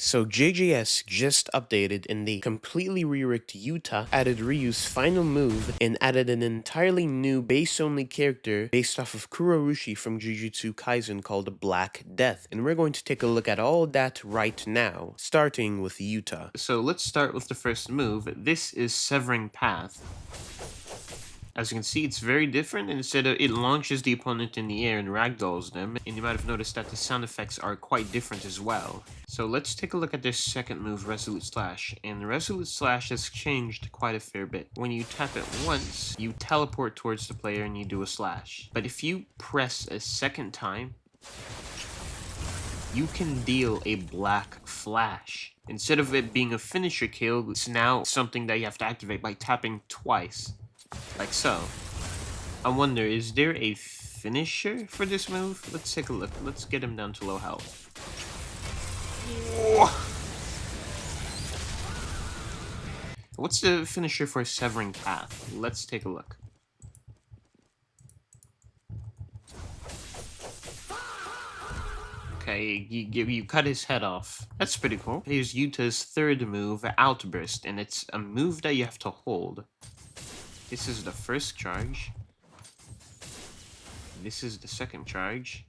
So JJS just updated and they completely reworked Yuta, added Ryu's final move, and added an entirely new base-only character based off of Kurorushi from Jujutsu Kaisen called Black Death. And we're going to take a look at all that right now, starting with Yuta. So let's start with the first move. This is Severing Path. As you can see, it's very different. Instead of it launches the opponent in the air and ragdolls them, and you might have noticed that the sound effects are quite different as well. So let's take a look at this second move, Resolute Slash. And Resolute Slash has changed quite a fair bit. When you tap it once, you teleport towards the player and you do a slash. But if you press a second time, you can deal a black flash. Instead of it being a finisher kill, it's now something that you have to activate by tapping twice. Like so. I wonder, is there a finisher for this move? Let's take a look. Let's get him down to low health. What's the finisher for Severing Path? Let's take a look. Okay, you cut his head off. That's pretty cool. Here's Yuta's third move, Outburst, and it's a move that you have to hold. This is the first charge. This is the second charge.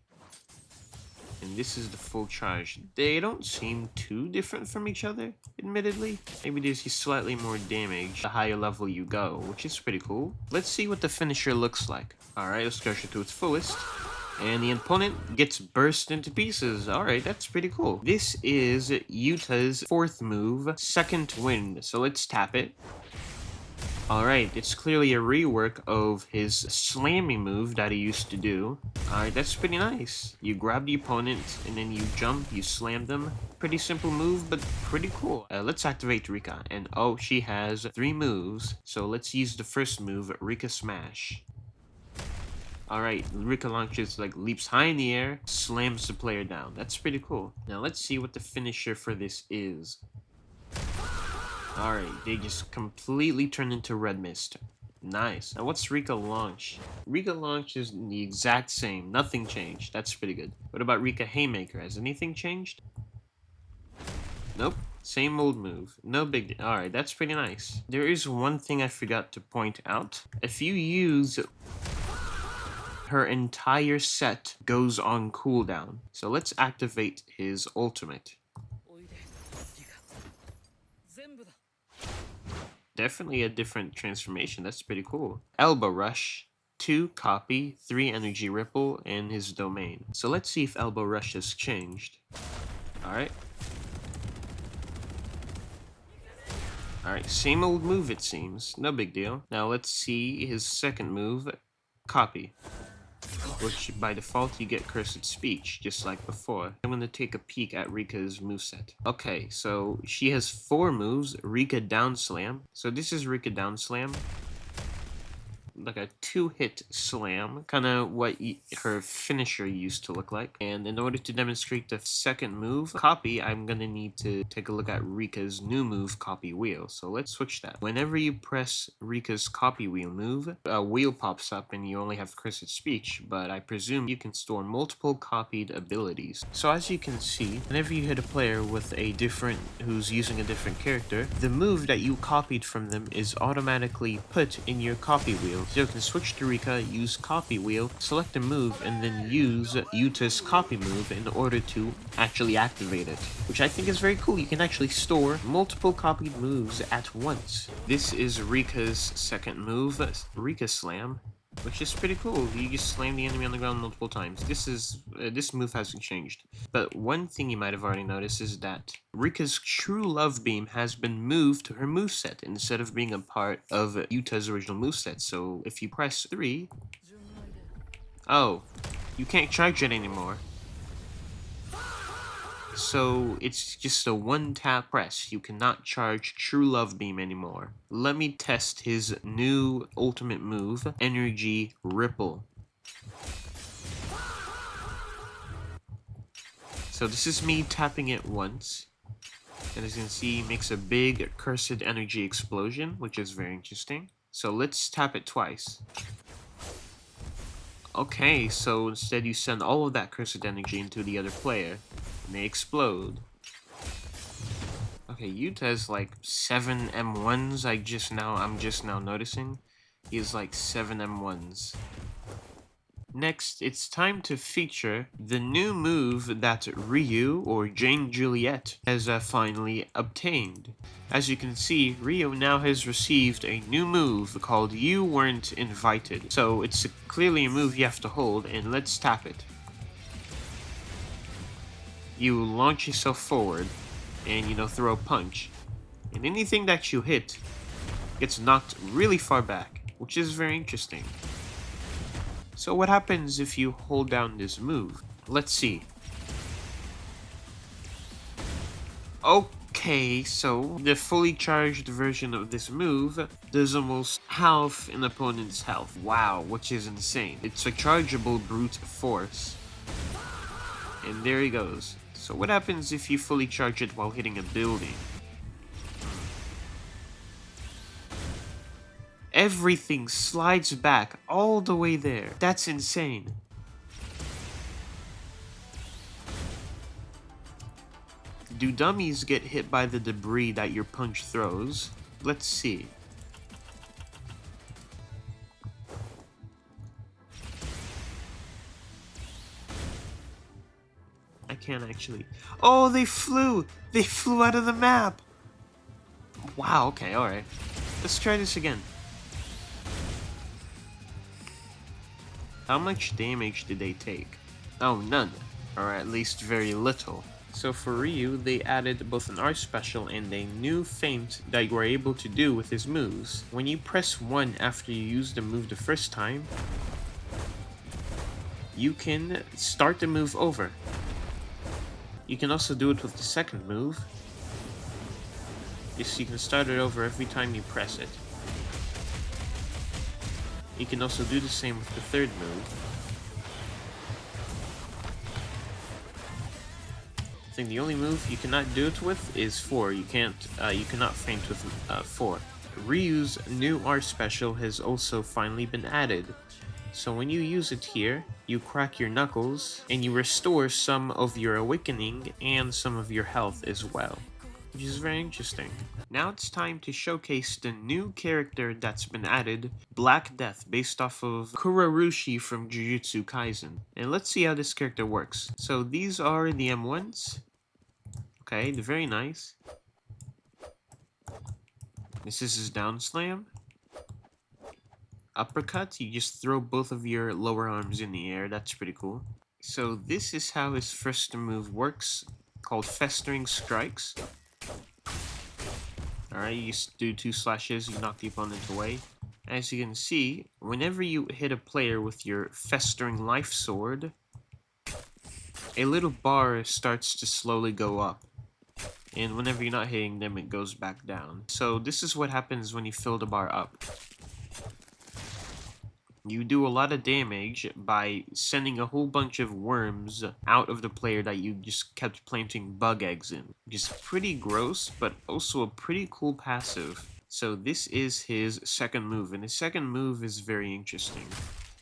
And this is the full charge. They don't seem too different from each other, admittedly. Maybe there's just slightly more damage the higher level you go, which is pretty cool. Let's see what the finisher looks like. Alright, let's charge it to its fullest. And the opponent gets burst into pieces. Alright, that's pretty cool. This is Yuta's fourth move, Second Wind. So let's tap it. Alright, it's clearly a rework of his slamming move that he used to do. Alright, that's pretty nice. You grab the opponent, and then you jump, you slam them. Pretty simple move, but pretty cool. Let's activate Rika, and oh, she has 3 moves. So let's use the first move, Rika Smash. Alright, Rika launches, leaps high in the air, slams the player down. That's pretty cool. Now let's see what the finisher for this is. Alright, they just completely turned into red mist. Nice. Now what's Rika launch? Rika launch is the exact same. Nothing changed. That's pretty good. What about Rika Haymaker? Has anything changed? Nope. Same old move. No big deal. Alright, that's pretty nice. There is one thing I forgot to point out. If you use... her entire set goes on cooldown. So let's activate his ultimate. Definitely a different transformation. That's pretty cool. Elbow Rush, 2 copy, 3 energy ripple, and his domain. So let's see if Elbow Rush has changed. Alright. Alright, same old move it seems. No big deal. Now let's see his second move, copy. Which by default you get Cursed Speech, just like before. I'm gonna take a peek at Rika's moveset. Okay, so she has 4 moves. Rika Down Slam. So this is Rika Down Slam. Like a 2-hit slam, kind of what her finisher used to look like. And in order to demonstrate the second move, copy, I'm gonna need to take a look at Rika's new move, Copy Wheel. So let's switch that. Whenever you press Rika's Copy Wheel move, a wheel pops up and you only have Cursed Speech, but I presume you can store multiple copied abilities. So as you can see, whenever you hit a player with who's using a different character, the move that you copied from them is automatically put in your copy wheel. So you can switch to Rika, use Copy Wheel, select a move, and then use Yuta's copy move in order to actually activate it, which I think is very cool. You can actually store multiple copied moves at once. This is Rika's second move, Rika Slam, which is pretty cool. You just slam the enemy on the ground multiple times. This move hasn't changed. But one thing you might have already noticed is that Rika's True Love Beam has been moved to her moveset instead of being a part of Yuta's original moveset. So if you press 3... oh, you can't charge it anymore. So it's just a 1-tap press. You cannot charge True Love Beam anymore. Let me test his new ultimate move, Energy Ripple. So this is me tapping it once. And as you can see, it makes a big cursed energy explosion, which is very interesting. So let's tap it twice. Okay, so instead you send all of that cursed energy into the other player, and they explode. Okay, Yuta has like 7 M1s. I'm just now noticing. He has like 7 M1s. Next, it's time to feature the new move that Ryu, or Jane Juliet, has finally obtained. As you can see, Ryu now has received a new move called You Weren't Invited. So it's clearly a move you have to hold, and let's tap it. You launch yourself forward, and throw a punch. And anything that you hit gets knocked really far back, which is very interesting. So what happens if you hold down this move? Let's see. Okay, so the fully charged version of this move does almost half an opponent's health. Wow, which is insane. It's a chargeable brute force. And there he goes. So what happens if you fully charge it while hitting a building? Everything slides back all the way there. That's insane. Do dummies get hit by the debris that your punch throws? Let's see. I can't actually. Oh, they flew! They flew out of the map! Wow, okay, alright. Let's try this again. How much damage did they take? Oh, none. Or at least very little. So for Ryu, they added both an R special and a new feint that you are able to do with his moves. When you press 1 after you use the move the first time, you can start the move over. You can also do it with the second move. You can start it over every time you press it. You can also do the same with the third move. I think the only move you cannot do it with is 4. You cannot feint with 4. Ryu's new R special has also finally been added. So when you use it here, you crack your knuckles, and you restore some of your awakening and some of your health as well, which is very interesting. Now it's time to showcase the new character that's been added, Black Death, based off of Kurorushi from Jujutsu Kaisen. And let's see how this character works. So these are the M1s. Okay, they're very nice. This is his down slam. Uppercut, you just throw both of your lower arms in the air. That's pretty cool. So this is how his first move works, called Festering Strikes. Alright, you just do 2 slashes, you knock the opponent away. As you can see, whenever you hit a player with your Festering Life Sword, a little bar starts to slowly go up. And whenever you're not hitting them, it goes back down. So this is what happens when you fill the bar up. You do a lot of damage by sending a whole bunch of worms out of the player that you just kept planting bug eggs in. Which is pretty gross, but also a pretty cool passive. So this is his second move, and his second move is very interesting.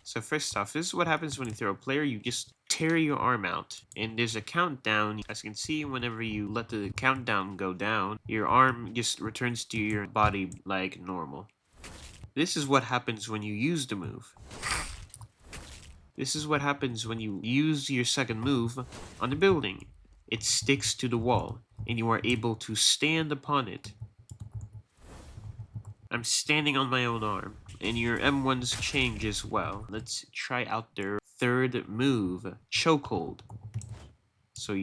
So first off, this is what happens when you throw a player. You just tear your arm out, and there's a countdown. As you can see, whenever you let the countdown go down, your arm just returns to your body like normal. This is what happens when you use the move. This is what happens when you use your second move on the building. It sticks to the wall, and you are able to stand upon it. I'm standing on my own arm, and your M1s change as well. Let's try out their third move, Chokehold. So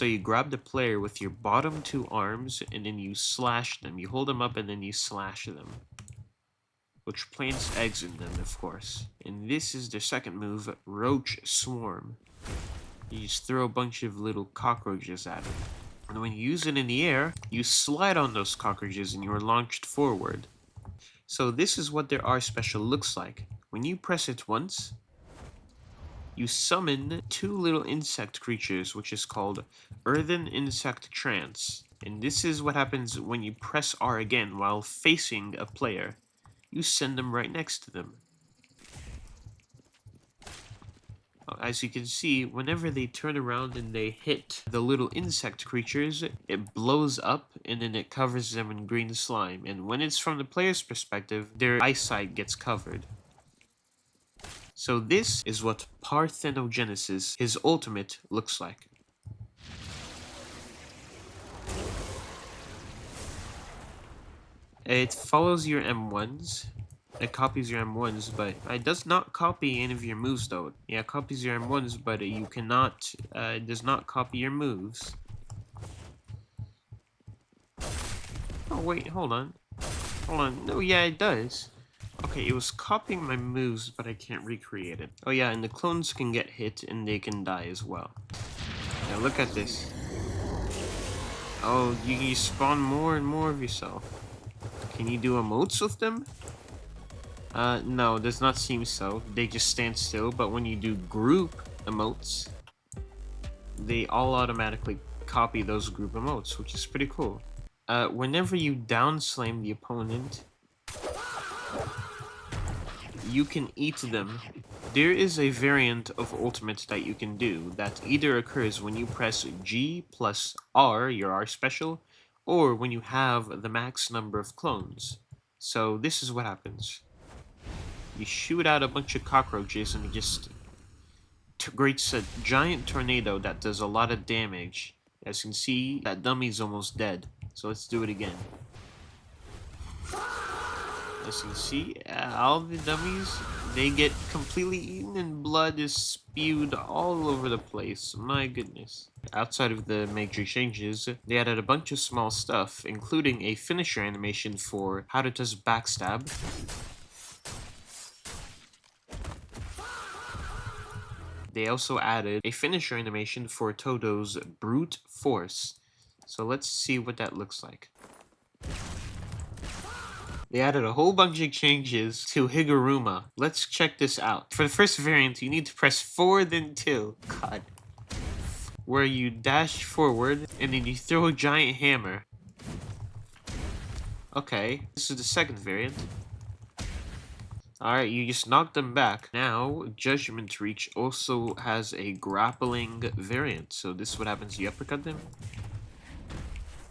you grab the player with your bottom 2 arms, and then you slash them. You hold them up, and then you slash them, which plants eggs in them, of course. And this is their second move, Roach Swarm. You just throw a bunch of little cockroaches at them. And when you use it in the air, you slide on those cockroaches and you are launched forward. So this is what their R special looks like. When you press it once, you summon 2 little insect creatures, which is called Earthen Insect Trance. And this is what happens when you press R again while facing a player. You send them right next to them. As you can see, whenever they turn around and they hit the little insect creatures, it blows up and then it covers them in green slime. And when it's from the player's perspective, their eyesight gets covered. So this is what Parthenogenesis, his ultimate, looks like. It follows your M1s. It copies your M1s, but it does not copy any of your moves though. Yeah, it copies your M1s, but you cannot, it does not copy your moves. Oh wait, hold on. Hold on, no, yeah, it does. Okay, it was copying my moves, but I can't recreate it. Oh yeah, and the clones can get hit and they can die as well. Now look at this. Oh, you spawn more and more of yourself. Can you do emotes with them? No, does not seem so. They just stand still, but when you do group emotes, they all automatically copy those group emotes, which is pretty cool. Whenever you down slam the opponent, you can eat them. There is a variant of ultimate that you can do that either occurs when you press G plus R, your R special, or when you have the max number of clones. So this is what happens. You shoot out a bunch of cockroaches and it just creates a giant tornado that does a lot of damage. As you can see, that dummy's almost dead. So let's do it again. As you can see, all the dummies, they get completely eaten and blood is spewed all over the place. My goodness. Outside of the major changes, they added a bunch of small stuff, including a finisher animation for Haruta's backstab. They also added a finisher animation for Todo's brute force. So let's see what that looks like. They added a whole bunch of changes to Higuruma. Let's check this out. For the first variant, you need to press 4 then 2. God. Where you dash forward and then you throw a giant hammer. Okay, this is the second variant. Alright, you just knocked them back. Now, Judgment Reach also has a grappling variant. So this is what happens, you uppercut them.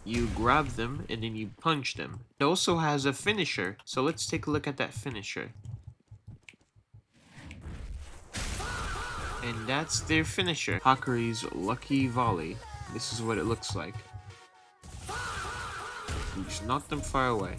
You grab them, and then you punch them. It also has a finisher, so let's take a look at that finisher. And that's their finisher. Hakuri's Lucky Volley. This is what it looks like. You just knock them far away.